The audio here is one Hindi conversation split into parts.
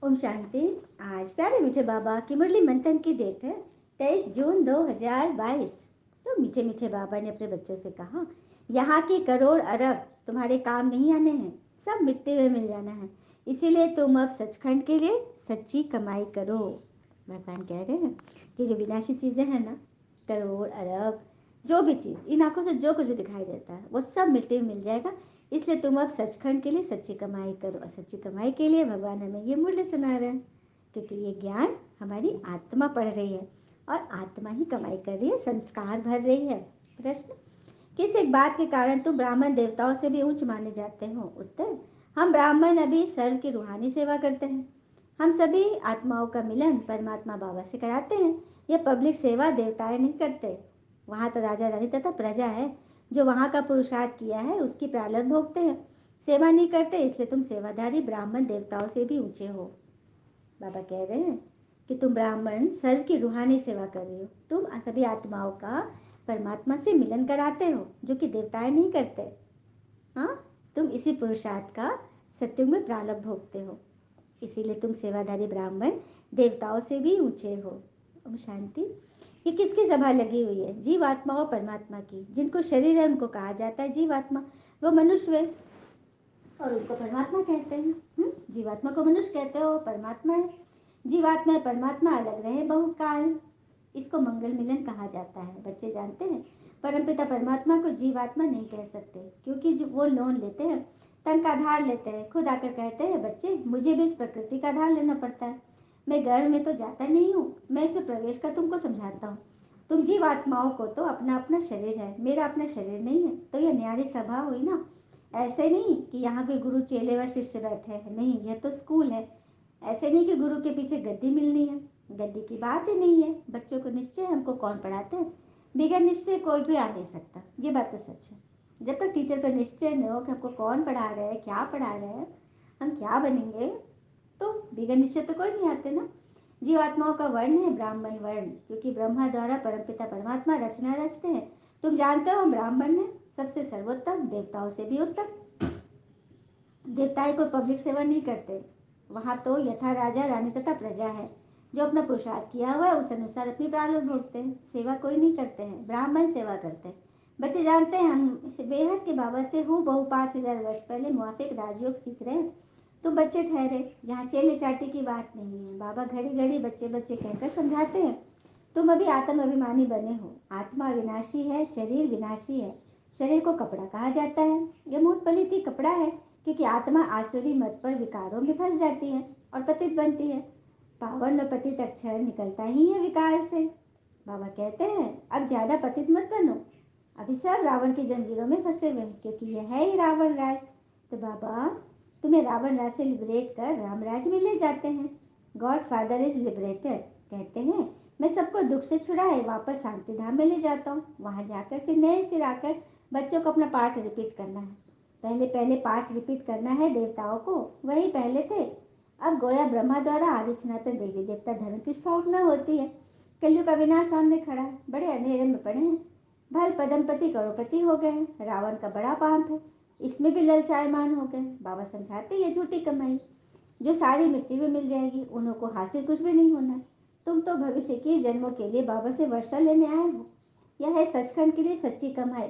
ओम शांति। आज प्यारे मीठे बाबा की मुरली मंथन की डेट है 23 जून 2022। तो मीठे मीठे बाबा ने अपने बच्चों से कहा, यहाँ की करोड़ अरब तुम्हारे काम नहीं आने हैं, सब मिट्टी में मिल जाना है। इसीलिए तुम अब सचखंड के लिए सच्ची कमाई करो। भगवान कह रहे हैं कि जो विनाशी चीज़ें हैं ना, करोड़ अरब जो भी चीज़ इन आंखों से जो कुछ भी दिखाई देता है वो सब मिट्टी में मिल जाएगा। इसलिए तुम अब सचखंड के लिए सच्ची कमाई करो। और सच्ची कमाई के लिए भगवान हमें ये मूल्य सुना रहे हैं, क्योंकि ये ज्ञान हमारी आत्मा पढ़ रही है और आत्मा ही कमाई कर रही है, संस्कार भर रही है। प्रश्न, किस एक बात के कारण तुम ब्राह्मण देवताओं से भी उच्च माने जाते हो? उत्तर, हम ब्राह्मण अभी सर्व की रूहानी सेवा करते हैं। हम सभी आत्माओं का मिलन परमात्मा बाबा से कराते हैं। यह पब्लिक सेवा देवताएं नहीं करते। वहाँ तो राजा रानी तथा प्रजा है, जो वहाँ का पुरुषार्थ किया है उसकी प्रारब्ध भोगते हैं। सेवा नहीं करते, इसलिए तुम सेवाधारी ब्राह्मण देवताओं से भी ऊंचे हो। बाबा कह रहे हैं कि तुम ब्राह्मण सर्व की रूहानी सेवा कर रहे हो। तुम सभी आत्माओं का परमात्मा से मिलन कराते हो, जो कि देवताएं नहीं करते। हाँ, तुम इसी पुरुषार्थ का सत्युग में प्रारब्ध भोगते हो, इसीलिए तुम सेवाधारी ब्राह्मण देवताओं से भी ऊंचे हो। ओम शांति। ये किसकी सभा लगी हुई है? जीवात्मा और परमात्मा की। जिनको शरीर है उनको कहा जाता है जीवात्मा, वो मनुष्य है और उनको परमात्मा कहते हैं। जीवात्मा को मनुष्य कहते हो, परमात्मा है। जीवात्मा परमात्मा अलग रहे बहुकाल, इसको मंगल मिलन कहा जाता है। बच्चे जानते हैं परमपिता परमात्मा को जीवात्मा नहीं कह सकते, क्योंकि जो वो लोन लेते हैं, तन का आधार लेते हैं। खुद आकर कहते हैं, बच्चे मुझे भी इस प्रकृति का आधार लेना पड़ता है, मैं गर्भ में तो जाता नहीं हूँ, मैं इसे प्रवेश कर तुमको समझाता हूँ। तुम जीवात्माओं को तो अपना अपना शरीर है, मेरा अपना शरीर नहीं है। तो यह न्यारी सभा हुई ना। ऐसे नहीं कि यहाँ पे गुरु चेले व शिष्य बैठे हैं, नहीं, यह तो स्कूल है। ऐसे नहीं कि गुरु के पीछे गद्दी मिलनी है, गद्दी की बात ही नहीं है। बच्चों को निश्चय हमको कौन पढ़ाते हैं? बिगड़ निश्चय कोई भी आ नहीं सकता, ये बात तो सच है। जब तक टीचर पर निश्चय न हो कि हमको कौन पढ़ा रहे हैं, क्या पढ़ा रहे हैं, हम क्या बनेंगे, तो बिगड़ निश्चय तो कोई नहीं आते ना। जीवात्माओं का वर्ण है ब्राह्मण वर्ण, क्योंकि ब्रह्मा द्वारा परमपिता परमात्मा रचना रचते हैं। तुम जानते हो हम ब्राह्मण हैं, सबसे सर्वोत्तम, देवताओं से भी उत्तम। देवताएं कोई पब्लिक सेवा नहीं करते, वहाँ तो यथा राजा रानी तथा प्रजा है। जो अपना पुरुषार्थ किया हुआ है उस अनुसार अपनी प्रारब्ध भोगते हैं। सेवा कोई नहीं करते हैं, ब्राह्मण सेवा करते हैं। बच्चे जानते हैं हम बेहद के बाबा से हूँ बहु 5000 वर्ष पहले मुआफिक राजयोग सीख रहे हैं। तुम बच्चे ठहरे, यहाँ चेले चाटी की बात नहीं है। बाबा घड़ी घड़ी बच्चे बच्चे कहकर समझाते हैं। तुम अभी आत्म अभिमानी बने हो। आत्मा विनाशी है, शरीर विनाशी है। शरीर को कपड़ा कहा जाता है, यह मूत पलित ही कपड़ा है, क्योंकि आत्मा आसुरी मत पर विकारों में फंस जाती है और पतित बनती है। पावन और पतित अक्षर निकलता ही है विकार से। बाबा कहते हैं अब ज्यादा पतित मत बनो, अभी सब रावण की जंजीरों में फंसे हुए हैं, क्योंकि यह है ही रावण राज। तो बाबा तुम्हें रावण राज से लिबरेट कर राम राज में ले जाते हैं। गॉड फादर इज लिबरेटेड, कहते हैं मैं सबको दुख से छुड़ाए वापस शांति धाम में ले जाता हूँ। वहां जाकर फिर नए सिर आकर बच्चों को अपना पाठ रिपीट करना है। पहले पहले पाठ रिपीट करना है देवताओं को, वही पहले थे। अब गोया ब्रह्मा द्वारा आदि सनातन देवी देवता धर्म की स्थापना होती है। कलयुग का विनाश सामने खड़ा है, बड़े अंधेरे में पड़े हैं। भल पदमपति करोड़पति हो गए हैं, रावण का बड़ा पाप है, इसमें भी ललचायमान हो गए। बाबा समझाते ये झूठी कमाई, जो सारी मिट्टी में मिल जाएगी, उन्हों को हासिल कुछ भी नहीं होना है। तुम तो भविष्य के जन्मों के लिए बाबा से वर्षा लेने आए हो। यह है सचखंड के लिए सच्ची कमाई।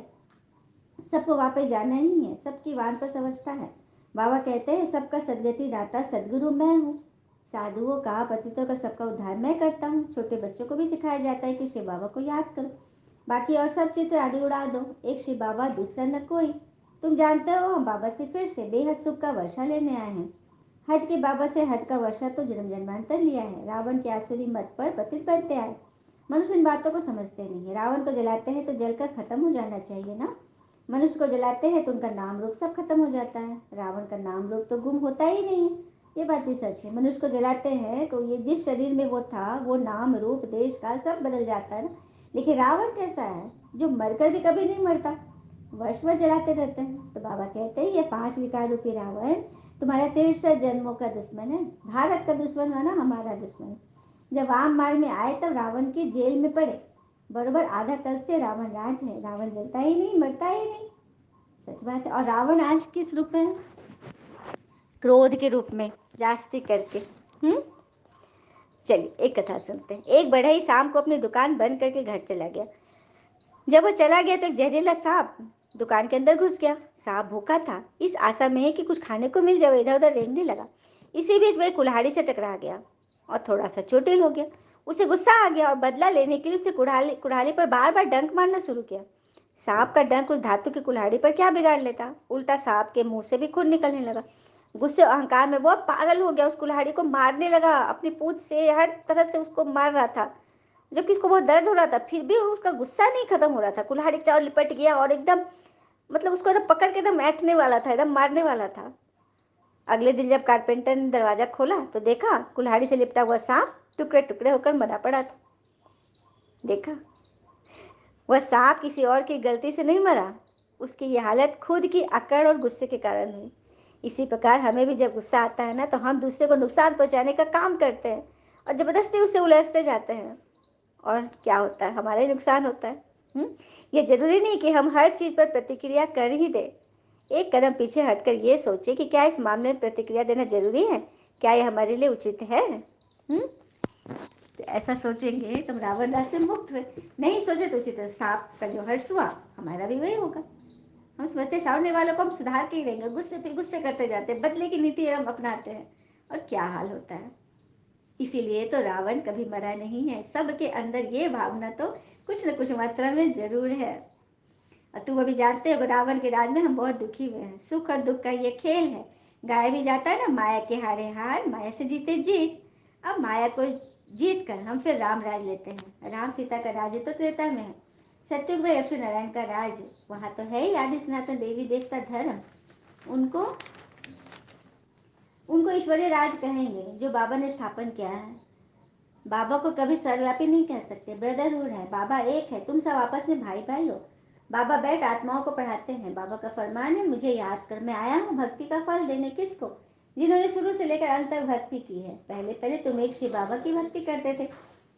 सबको वापस जाना ही है, सबकी वानप्रस्थ अवस्था है। बाबा कहते हैं सबका सदगति दाता सदगुरु मैं हूँ। साधुओं का पतितों का सबका उद्धार मैं करता हूँ। छोटे बच्चों को भी सिखाया जाता है कि शिव बाबा को याद करो, बाकी और सब चित्र आदि उड़ा दो, एक शिव बाबा दूसरा न कोई। तुम जानते हो हम बाबा से फिर से बेहद सुख का वर्षा लेने आए हैं। हद के बाबा से हद का वर्षा तो जन्म जन्मांतर लिया है। रावण के आसुरी मत पर पतित बनते आए। मनुष्य इन बातों को समझते नहीं है। रावण को जलाते हैं तो जलकर खत्म हो जाना चाहिए ना। मनुष्य को जलाते हैं तो उनका नाम रूप सब खत्म हो जाता है। रावण का नाम रूप तो गुम होता ही नहीं है, ये बात भी सच है। मनुष्य को जलाते हैं तो ये जिस शरीर में वो था वो नाम रूप देश काल सब बदल जाता है ना। लेकिन रावण कैसा है, जो मरकर भी कभी नहीं मरता, वर्ष भर जलाते रहते हैं। तो बाबा कहते हैं ये 5 विकार रूपी रावण तुम्हारा 63 जन्मों का दुश्मन है। भारत का दुश्मन है ना, हमारा दुश्मन। जब राम मार्ग में आए तब रावण की जेल में पड़े। बरोबर आधा कल्प से रावण राज है। रावण जलता ही नहीं, मरता ही नहीं, सच बात है। और रावण आज किस रूप में है? क्रोध के रूप में, जास्ती करके। हम्म। चलिए एक कथा सुनते हैं। एक बढ़ई शाम को अपनी दुकान बंद करके घर चला गया। जब वो चला गया तो एक जहरीला सांप दुकान के अंदर घुस गया। सांप भूखा था, इस आशा में है कि कुछ खाने को मिल जाए, इधर उधर रेंगने लगा। इसी बीच वह कुल्हाड़ी से टकरा गया और थोड़ा सा चोटिल हो गया। उसे गुस्सा आ गया और बदला लेने के लिए उसे कुल्हाड़ी कुल्हाड़ी पर बार बार डंक मारना शुरू किया। सांप का डंक उस धातु की कुल्हाड़ी पर क्या बिगाड़ लेता, उल्टा सांप के मुंह से भी खून निकलने लगा। गुस्से और अहंकार में वो पागल हो गया, उस कुल्हाड़ी को मारने लगा, अपनी पूंछ से हर तरह से उसको मार रहा था, जबकि उसको बहुत दर्द हो रहा था। फिर भी उसका गुस्सा नहीं खत्म हो रहा था। कुल्हाड़ी के चारों लिपट गया और एकदम मतलब उसको एकदम पकड़ के एकदम ऐंठने वाला था, एकदम मारने वाला था। अगले दिन जब कारपेंटर ने दरवाजा खोला तो देखा कुल्हाड़ी से लिपटा हुआ सांप टुकड़े टुकड़े होकर मरा पड़ा था। देखा, वह सांप किसी और की गलती से नहीं मरा, उसकी ये हालत खुद की अकड़ और गुस्से के कारण हुई। इसी प्रकार हमें भी जब गुस्सा आता है ना, तो हम दूसरे को नुकसान पहुंचाने का काम करते हैं और जबरदस्ती उससे उलझते जाते हैं, और क्या होता है, हमारा ही नुकसान होता है। ये जरूरी नहीं कि हम हर चीज़ पर प्रतिक्रिया कर ही दें। एक कदम पीछे हटकर ये सोचें कि क्या इस मामले में प्रतिक्रिया देना जरूरी है, क्या यह हमारे लिए उचित है। तो ऐसा सोचेंगे तो रावण राज से मुक्त हुए। नहीं सोचे तो उसी तरह सांप का जो हर्ष हुआ, हमारा भी वही होगा। हम समझते सामने वालों को हम सुधार के ही रहेंगे, गुस्से पे गुस्से करते जाते हैं, बदले की नीति हम अपनाते हैं, और क्या हाल होता है। इसीलिए तो रावण कभी मरा नहीं है, सबके अंदर ये भावना तो कुछ न कुछ मात्रा में जरूर है। और तुम अभी जानते हो रावण के राज में हम बहुत दुखी हुए हैं। सुख और दुख का ये खेल है। गाया भी जाता है ना, माया के हारे हार, माया से जीते जीत। अब माया को जीत कर हम फिर राम राज लेते हैं। राम सीता का राज्य तो त्रेता में है, सत्युग में लक्ष्मी नारायण का राज वहाँ तो है ही आदि सनातन देवी देवता धर्म। उनको उनको ईश्वरीय राज कहेंगे जो बाबा ने स्थापन किया है। बाबा को कभी सर्वव्यापी नहीं कह सकते, ब्रदरहुड है, बाबा एक है, तुम सब आपस में भाई भाई हो। बाबा बैठ आत्माओं को पढ़ाते हैं। बाबा का फरमान है, मुझे याद कर, मैं आया हूँ भक्ति का फल देने। किसको? जिन्होंने शुरू से लेकर अंत तक भक्ति की है। पहले पहले तुम एक शिव बाबा की भक्ति करते थे।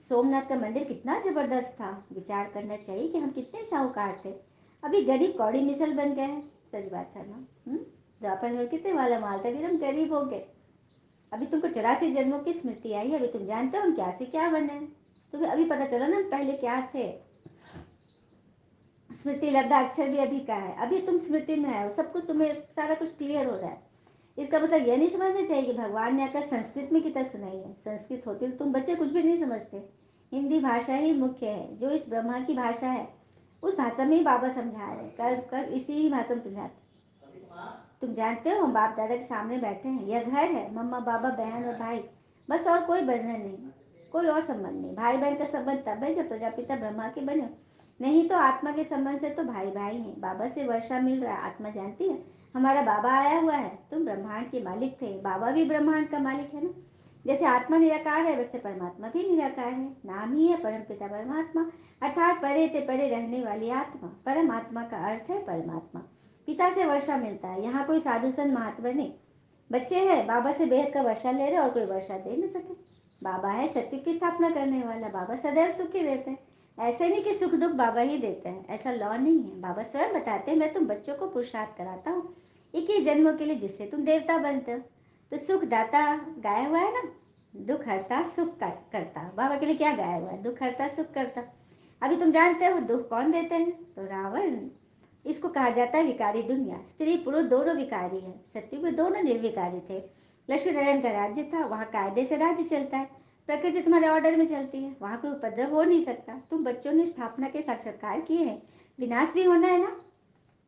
सोमनाथ का मंदिर कितना जबरदस्त था, विचार करना चाहिए कि हम कितने साहूकार थे, अभी गरीब कौड़ी मिसल बन गए हैं। सच बात है ना। द्वापर में कितने वाला माल था, अभी हम गरीब हो गए। अभी तुमको 84 जन्मों की स्मृति आई है, अभी तुम जानते हो हम क्या से क्या बने। तुम्हें अभी पता चला ना पहले क्या थे। स्मृति लब्धा अक्षर भी अभी का है, अभी तुम स्मृति में आए हो, सब कुछ तुम्हें सारा कुछ क्लियर हो रहा है। इसका मतलब यह नहीं समझना चाहिए कि भगवान ने आकर संस्कृत में कितना सुनाई है। संस्कृत होती तो तुम बच्चे कुछ भी नहीं समझते। हिंदी भाषा ही मुख्य है, जो इस ब्रह्मा की भाषा है, उस भाषा में ही बाबा समझा रहे, कर कर इसी ही भाषा में समझाते। तुम जानते हो हम बाप दादा के सामने बैठे हैं, यह घर है, मम्मा बाबा बहन और भाई, बस और कोई बंधन नहीं, कोई और संबंध नहीं। भाई बहन का संबंध तब है जब प्रजापिता ब्रह्मा के बने, नहीं तो आत्मा के संबंध से तो भाई भाई हैं। बाबा से वर्षा मिल रहा है, आत्मा जानती है हमारा बाबा आया हुआ है। तुम ब्रह्मांड के मालिक थे, बाबा भी ब्रह्मांड का मालिक है ना। जैसे आत्मा निराकार है, वैसे परमात्मा भी निराकार है, नाम ही है परम पिता परमात्मा, अर्थात परे ते परे रहने वाली आत्मा। परमात्मा का अर्थ है परमात्मा। पिता से वर्षा मिलता है, यहाँ कोई साधु संत महात्मा नहीं। बच्चे हैं, बाबा से बेहद का वर्षा ले रहे और कोई वर्षा दे नहीं सके। बाबा है सत्य की स्थापना करने वाला, बाबा सदैव सुखी रहते हैं। ऐसे नहीं कि सुख दुख बाबा ही देते हैं, ऐसा लॉ नहीं है। बाबा स्वयं बताते हैं, मैं तुम बच्चों को पुरुषार्थ कराता हूँ 21 जन्मों के लिए, जिससे तुम देवता बनते हो। तो सुख दाता गाया हुआ है ना, दुख हरता सुख करता। बाबा के लिए क्या गाया हुआ है? दुख हरता सुख करता। अभी तुम जानते हो दुख कौन देते हैं? तो रावण। इसको कहा जाता है विकारी दुनिया। स्त्री पुरुष दोनों विकारी है, सत्युग में दोनों निर्विकारी थे। लक्ष्मी नारायण का राज्य था, वहाँ कायदे से राज्य चलता है, प्रकृति तुम्हारे ऑर्डर में चलती है, वहाँ कोई उपद्रव हो नहीं सकता। तुम बच्चों ने स्थापना के साक्षात्कार किए हैं, विनाश भी होना है ना,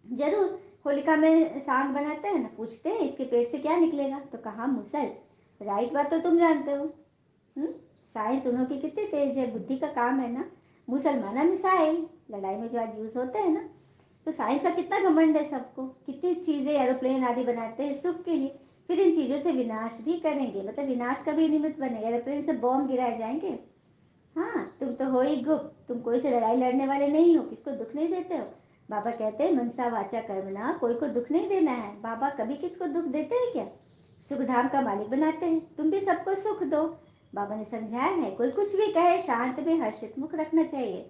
जरूर। होलिका में सांग बनाते हैं ना, पूछते हैं इसके पेट से क्या निकलेगा, तो कहा मुसल। राइट बात तो तुम जानते हो। साइंस उन्हों की कितनी तेज है, बुद्धि का काम है ना। मुसलमाना मिसाइल लड़ाई में जो आज यूज होते हैं ना, तो साइंस का कितना घमंड है सबको, कितनी चीजें एरोप्लेन आदि बनाते हैं सुख के लिए, फिर इन चीजों से विनाश भी करेंगे, मतलब विनाश का भी निमित्त बनेगा, एरोप्लेन से बॉम्ब गिराए जाएंगे। हाँ, तुम तो हो ही गुप्त, तुम कोई से लड़ाई लड़ने वाले नहीं हो, किसको दुख नहीं देते हो। बाबा कहते हैं मनसा वाचा कर्मणा, कोई को दुख नहीं देना है। बाबा कभी किसको दुख देते हैं क्या? सुख धाम का मालिक बनाते हैं, तुम भी सबको सुख दो। बाबा ने समझाया है, कोई कुछ भी कहे शांत में हर्षित मुख रखना चाहिए।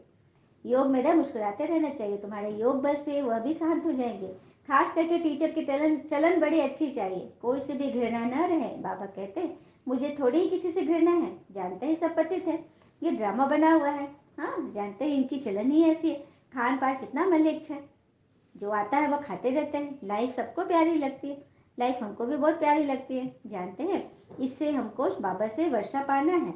योग में रह मुस्कुराते रहना चाहिए, तुम्हारे योग बल से वह भी शांत हो जाएंगे। खास करके टीचर की चलन चलन बड़ी अच्छी चाहिए, कोई से भी घृणा न रहे। बाबा कहते मुझे थोड़ी ही किसी से घृणा है, जानते ही सब पतित है, ये ड्रामा बना हुआ है। हाँ, जानते ही इनकी चलन ही ऐसी है, खान पान कितना मलिच्छ है, जो आता है वो खाते रहते हैं। लाइफ सबको प्यारी लगती है, लाइफ हमको भी बहुत प्यारी लगती है, जानते हैं इससे हमको बाबा से वर्षा पाना है।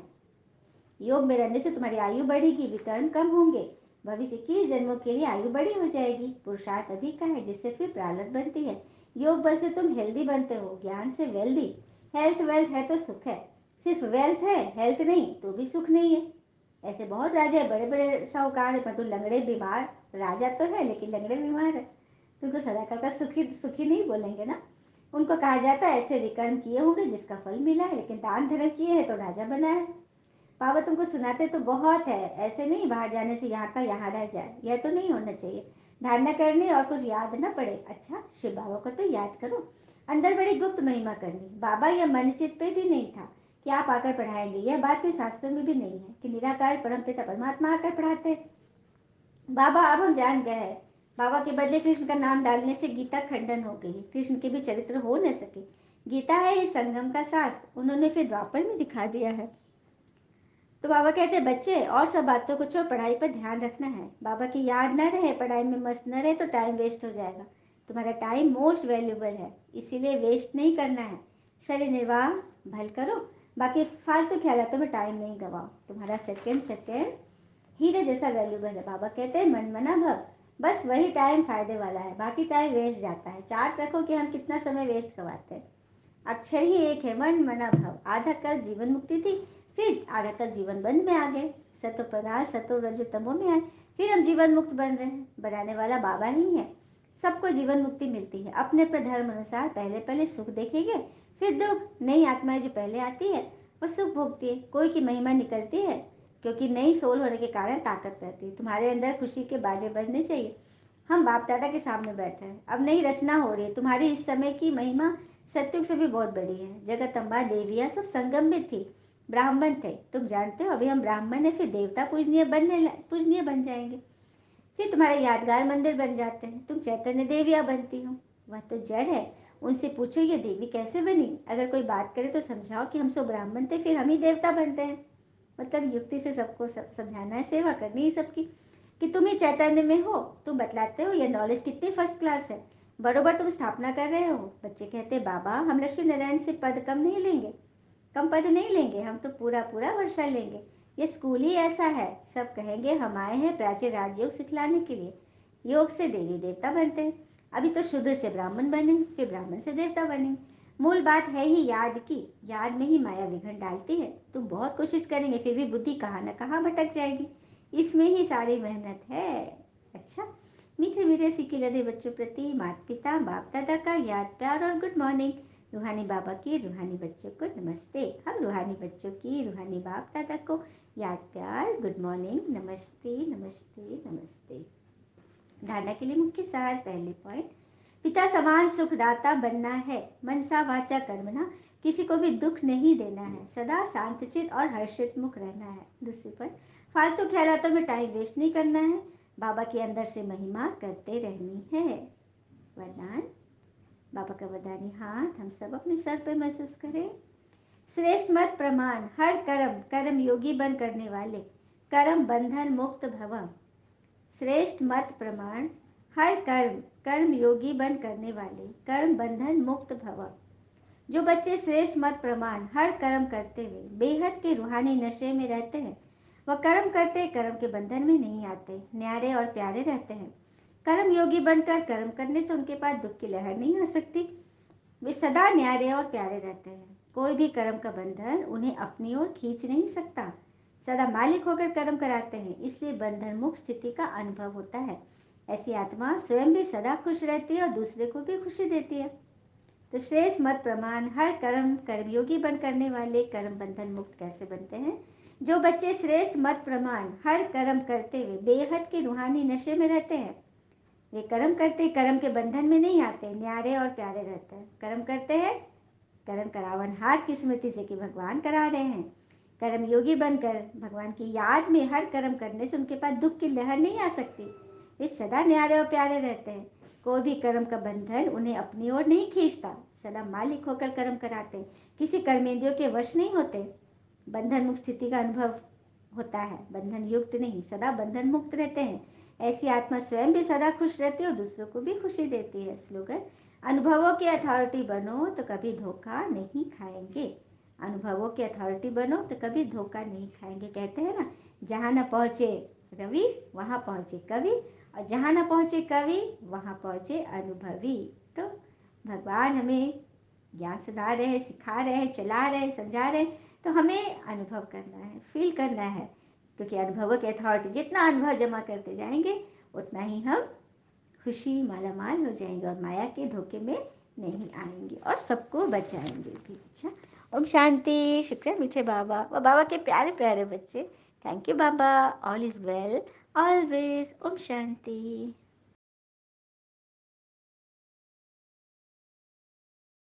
योग में रहने से तुम्हारी आयु बढ़ेगी, विकर्ण कम होंगे, भविष्य की जन्मों के लिए आयु बड़ी हो जाएगी। पुरुषार्थ अधिक का है जिससे फिर प्रारब्ध बनती है। योग बल से तुम हेल्दी बनते हो, ज्ञान से वेल्दी। हेल्थ वेल्थ है तो सुख है, सिर्फ वेल्थ है हेल्थ नहीं तो भी सुख नहीं है। ऐसे बहुत राजा है, बड़े बड़े साहूकार है, परंतु लंगड़े बीमार। राजा तो है लेकिन लंगड़े बीमार है, तुमको सदाकाल का सुखी सुखी नहीं बोलेंगे ना। उनको कहा जाता है ऐसे विकर्म किए होंगे जिसका फल मिला है, लेकिन दान धर्म किए हैं तो राजा बना है। बाबा तुमको सुनाते तो बहुत है, ऐसे नहीं बाहर जाने से यहाँ का यहाँ रह जाए, यह तो नहीं होना चाहिए। धारणा करनी और कुछ याद न पड़े। अच्छा, शिव बाबा को तो याद करो, अंदर बड़ी गुप्त महिमा करनी। बाबा यह मन चित पे भी नहीं था कि आप आकर पढ़ाएंगे, यह बात कोई शास्त्र में भी नहीं है कि निराकार परमपिता परमात्मा आकर पढ़ाते। बाबा अब हम जान गए हैं, बाबा के बदले कृष्ण का नाम डालने से गीता खंडन हो गई, कृष्ण के भी चरित्र हो न सके। गीता है इस संगम का शास्त्र, उन्होंने फिर द्वापर में दिखा दिया है। तो बाबा कहते बच्चे और सब बातों को छोड़ पढ़ाई पर ध्यान रखना है। बाबा की याद न रहे, पढ़ाई में मस्त न रहे तो टाइम वेस्ट हो जाएगा। तुम्हारा टाइम मोस्ट वैल्यूबल है, इसीलिए वेस्ट नहीं करना है। शरीर निर्वाह भल करो, बाकी फालतू ख्यालों में टाइम नहीं गवाओ। तुम्हारा सेकेंड सेकेंड हीरे जैसा वैल्यूबल है। बाबा कहते हैं मन मना भव, बस वही टाइम फायदे वाला है, बाकी टाइम वेस्ट जाता है। चार्ट रखो कि हम कितना समय वेस्ट करवाते हैं। अक्षर ही एक है, मन मना भव। आधा कल जीवन मुक्ति थी, फिर आधा कल जीवन बंद में आ गए, सतो प्रधान सतो रजो तमो में आए, फिर हम जीवन मुक्त बन रहे हैं। बनाने वाला बाबा ही है। सबको जीवन मुक्ति मिलती है अपने अपने धर्म अनुसार। पहले पहले सुख देखेंगे, फिर दुख। नई आत्माएं जो पहले आती है वो सुख भोगती है, कोई की महिमा निकलती है, क्योंकि नई सोल होने के कारण ताकत रहती है। तुम्हारे अंदर खुशी के बाजे बजने चाहिए। हम बाप दादा के सामने बैठे हैं, अब नई रचना हो रही है। तुम्हारी इस समय की महिमा सत्युग से भी बहुत बड़ी है। जगत अम्बा देवियाँ सब संगम में थी, ब्राह्मण थे, तुम जानते हो। अभी हम ब्राह्मण है, फिर देवता पूजनीय बन जाएंगे, फिर तुम्हारे यादगार मंदिर बन जाते हैं। तुम चैतन्य देवियाँ बनती हो, वह तो जड़ है। उनसे पूछो ये देवी कैसे बनी। अगर कोई बात करे तो समझाओ कि हम सब ब्राह्मण थे, फिर हम ही देवता बनते हैं। मतलब युक्ति से सबको समझाना है, सेवा करनी है सबकी, कि तुम ही चैतन्य में हो। तुम बतलाते हो ये नॉलेज कितनी फर्स्ट क्लास है, बरोबर तुम स्थापना कर रहे हो। बच्चे कहते बाबा हम लक्ष्मी नारायण से पद कम नहीं लेंगे, कम पद नहीं लेंगे, हम तो पूरा पूरा वर्षा लेंगे। ये स्कूल ही ऐसा है, सब कहेंगे हम आए हैं प्राचीन राजयोग सिखलाने के लिए। योग से देवी देवता बनते हैं। अभी तो शूद्र से ब्राह्मण बने, फिर ब्राह्मण से देवता बने। मूल बात है ही याद की, याद में ही माया विघन डालती है। तुम बहुत कोशिश करेंगे फिर भी बुद्धि कहाँ न कहाँ भटक जाएगी, इसमें ही सारी मेहनत है। अच्छा, मीठे मीठे सिक्के लदे बच्चों प्रति माता पिता बाप दादा का याद प्यार और गुड मॉर्निंग। रूहानी बाबा की रूहानी बच्चों को नमस्ते। हम रूहानी बच्चों की रूहानी बाप दादा को याद प्यार गुड मॉर्निंग, नमस्ते नमस्ते नमस्ते। धारणा के लिए मुख्य सार। पहले पॉइंट, पिता समान सुखदाता बनना है। मनसा वाचा कर्मणा, किसी को भी दुख नहीं देना है, सदा शांतचित और हर्षित मुख रहना है। दूसरी पॉइंट, फालतू ख्यालों में टाइम वेस्ट नहीं करना है, बाबा के अंदर से महिमा करते रहनी है। वरदान, बाबा का वरदानी हाथ हम सब अपने सर पे महसूस करें। श्रेष्ठ मत प्रमाण, हर कर्म कर्म योगी बन करने वाले, कर्म बंधन मुक्त भव। श्रेष्ठ मत प्रमाण, हर कर्म कर्म योगी बन करने वाले, कर्म बंधन मुक्त भव। जो बच्चे श्रेष्ठ मत प्रमाण हर कर्म करते हुए बेहद के रूहानी नशे में रहते हैं, वह कर्म करते कर्म के बंधन में नहीं आते, न्यारे और प्यारे रहते हैं। कर्म योगी बनकर कर्म करने से उनके पास दुख की लहर नहीं आ सकती, वे सदा न्यारे और प्यारे रहते हैं। कोई भी कर्म का बंधन उन्हें अपनी ओर खींच नहीं सकता, सदा मालिक होकर कर्म कराते हैं, इसलिए बंधन मुक्त स्थिति का अनुभव होता है। ऐसी आत्मा स्वयं भी सदा खुश रहती है और दूसरे को भी खुशी देती है। तो श्रेष्ठ मत प्रमाण हर कर्म कर्मयोगी बन करने वाले, कर्म बंधन मुक्त कैसे बनते हैं। जो बच्चे श्रेष्ठ मत प्रमाण हर कर्म करते हुए बेहद के रूहानी नशे में रहते हैं, वे कर्म करते कर्म के बंधन में नहीं आते, न्यारे और प्यारे रहते हैं। कर्म करते हैं कर्म करावन हार की स्मृति से कि भगवान करा रहे हैं। कर्म योगी बनकर भगवान की याद में हर कर्म करने से उनके पास दुख की लहर नहीं आ सकती, वे सदा न्यारे और प्यारे रहते हैं। कोई भी कर्म का बंधन उन्हें अपनी ओर नहीं खींचता, सदा मालिक होकर कर्म कराते, किसी कर्मेंद्रियों के वश नहीं होते। बंधन मुक्त स्थिति का अनुभव होता है, बंधन युक्त नहीं, सदा बंधन मुक्त रहते हैं। ऐसी आत्मा स्वयं भी सदा खुश रहती है और दूसरों को भी खुशी देती है। स्लोगन: अनुभवों की अथॉरिटी बनो तो कभी धोखा नहीं खाएंगे। अनुभवों की अथॉरिटी बनो तो कभी धोखा नहीं खाएंगे। कहते हैं ना, जहाँ न पहुँचे रवि वहाँ पहुँचे कवि, और जहाँ न पहुँचे कवि वहाँ पहुँचे अनुभवी। तो भगवान हमें ज्ञान सुना रहे, सिखा रहे, चला रहे, समझा रहे, तो हमें अनुभव करना है, फील करना है, क्योंकि अनुभवों की अथॉरिटी, जितना अनुभव जमा करते जाएंगे उतना ही हम खुशी माला माल हो जाएंगे और माया के धोखे में नहीं आएंगे और सबको बचाएंगे भी। अच्छा, ओम शांति। शुक्रिया मीठे बाबा, वो बाबा के प्यारे प्यारे बच्चे। थैंक यू बाबा, all is well always. Om Shanti.